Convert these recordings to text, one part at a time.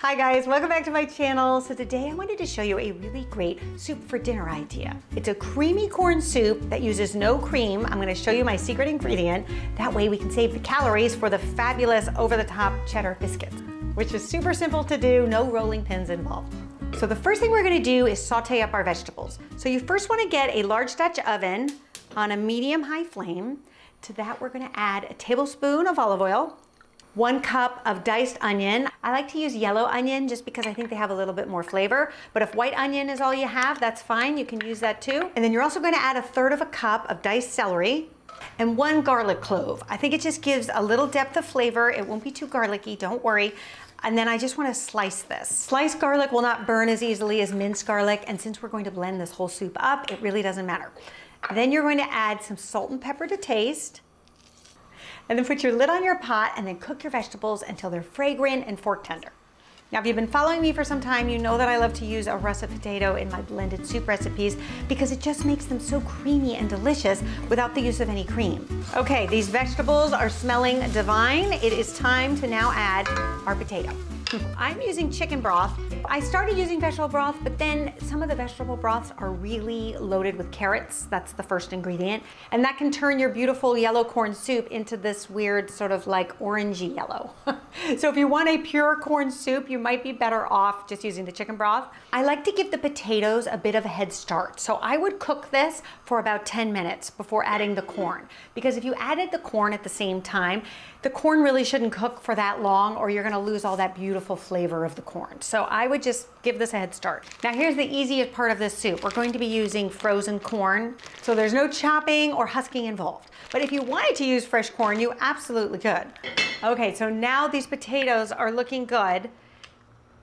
Hi guys, welcome back to my channel. So today I wanted to show you a really great soup for dinner idea. It's a creamy corn soup that uses no cream. I'm going to show you my secret ingredient. That way we can save the calories for the fabulous over-the-top cheddar biscuits, which is super simple to do, no rolling pins involved. So the first thing we're going to do is saute up our vegetables. So you first want to get a large Dutch oven on a medium-high flame. To that we're going to add a tablespoon of olive oil, 1 cup of diced onion. I like to use yellow onion just because I think they have a little bit more flavor, but if white onion is all you have, that's fine, you can use that too. And then you're also going to add 1/3 cup of diced celery and 1 garlic clove. I think it just gives a little depth of flavor. It won't be too garlicky, don't worry. And then I just want to slice this. Sliced garlic will not burn as easily as minced garlic, and since we're going to blend this whole soup up, it really doesn't matter. Then you're going to add some salt and pepper to taste. And then put your lid on your pot and then cook your vegetables until they're fragrant and fork tender. Now, if you've been following me for some time, you know that I love to use a russet potato in my blended soup recipes because it just makes them so creamy and delicious without the use of any cream. Okay, these vegetables are smelling divine. It is time to now add our potato. I'm using chicken broth. I started using vegetable broth, but then some of the vegetable broths are really loaded with carrots. That's the first ingredient. And that can turn your beautiful yellow corn soup into this weird sort of like orangey yellow. So if you want a pure corn soup, you might be better off just using the chicken broth. I like to give the potatoes a bit of a head start. So I would cook this for about 10 minutes before adding the corn. Because if you added the corn at the same time, the corn really shouldn't cook for that long or you're gonna lose all that beautiful flavor of the corn. So I would just give this a head start. Now here's the easiest part of this soup. We're going to be using frozen corn. So there's no chopping or husking involved. But if you wanted to use fresh corn, you absolutely could. Okay, so now these potatoes are looking good.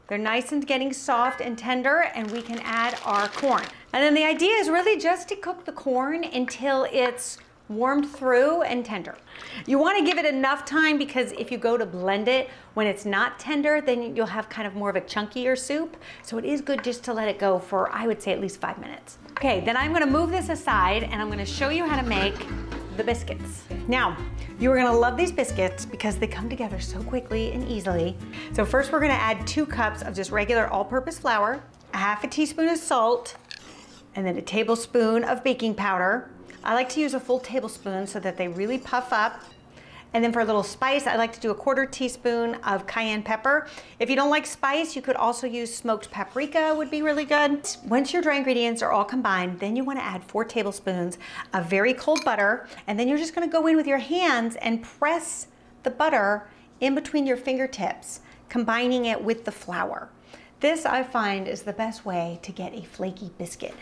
They're nice and getting soft and tender, and we can add our corn. And then the idea is really just to cook the corn until it's warmed through and tender. You want to give it enough time because if you go to blend it when it's not tender, then you'll have kind of more of a chunkier soup. So it is good just to let it go for, I would say, at least 5 minutes. Okay, then I'm going to move this aside and I'm going to show you how to make the biscuits. Now, you're going to love these biscuits because they come together so quickly and easily. So first we're going to add 2 cups of just regular all-purpose flour, 1/2 teaspoon of salt, and then 1 tablespoon of baking powder. I like to use a full tablespoon so that they really puff up. And then for a little spice, I like to do 1/4 teaspoon of cayenne pepper. If you don't like spice, you could also use smoked paprika, would be really good. Once your dry ingredients are all combined, then you want to add 4 tablespoons of very cold butter. And then you're just going to go in with your hands and press the butter in between your fingertips, combining it with the flour. This, I find, is the best way to get a flaky biscuit.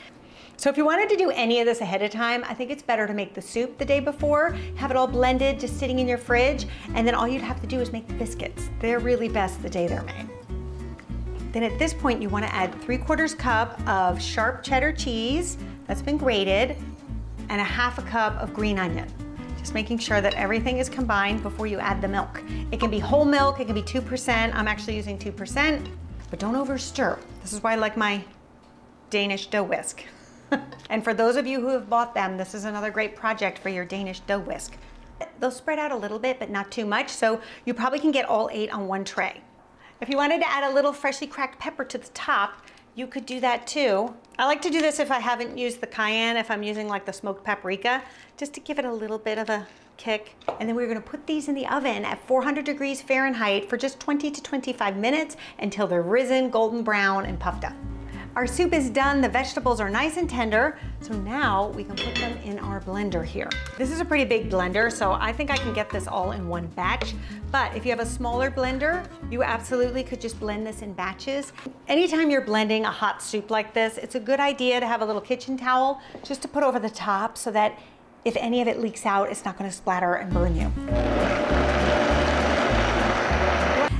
So if you wanted to do any of this ahead of time, I think it's better to make the soup the day before, have it all blended, just sitting in your fridge, and then all you'd have to do is make the biscuits. They're really best the day they're made. Then at this point, you want to add 3/4 cup of sharp cheddar cheese that's been grated, and 1/2 cup of green onion. Just making sure that everything is combined before you add the milk. It can be whole milk, it can be 2%. I'm actually using 2%, but don't over stir. This is why I like my Danish dough whisk. And for those of you who have bought them, this is another great project for your Danish dough whisk. They'll spread out a little bit, but not too much, so you probably can get all 8 on one tray. If you wanted to add a little freshly cracked pepper to the top, you could do that too. I like to do this if I haven't used the cayenne, if I'm using like the smoked paprika, just to give it a little bit of a kick. And then we're gonna put these in the oven at 400 degrees Fahrenheit for just 20 to 25 minutes until they're risen, golden brown, and puffed up. Our soup is done, the vegetables are nice and tender, so now we can put them in our blender here. This is a pretty big blender, so I think I can get this all in one batch, but if you have a smaller blender, you absolutely could just blend this in batches. Anytime you're blending a hot soup like this, it's a good idea to have a little kitchen towel just to put over the top so that if any of it leaks out, it's not gonna splatter and burn you.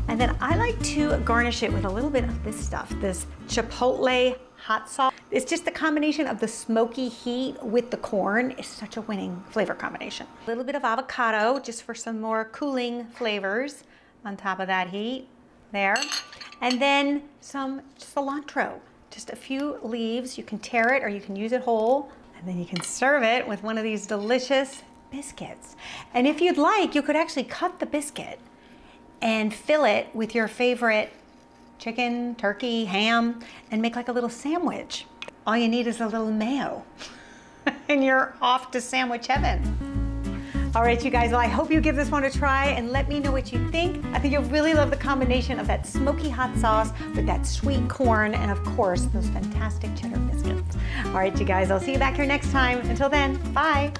And then I like to garnish it with a little bit of this stuff, this Chipotle Hot sauce. It's just the combination of the smoky heat with the corn is such a winning flavor combination. A little bit of avocado just for some more cooling flavors on top of that heat there. And then some cilantro, just a few leaves. You can tear it or you can use it whole. And then you can serve it with one of these delicious biscuits. And if you'd like, you could actually cut the biscuit and fill it with your favorite chicken, turkey, ham, and make like a little sandwich. All you need is a little mayo and you're off to sandwich heaven. All right, you guys, well, I hope you give this one a try and let me know what you think. I think you'll really love the combination of that smoky hot sauce with that sweet corn and, of course, those fantastic cheddar biscuits. All right, you guys, I'll see you back here next time. Until then, bye.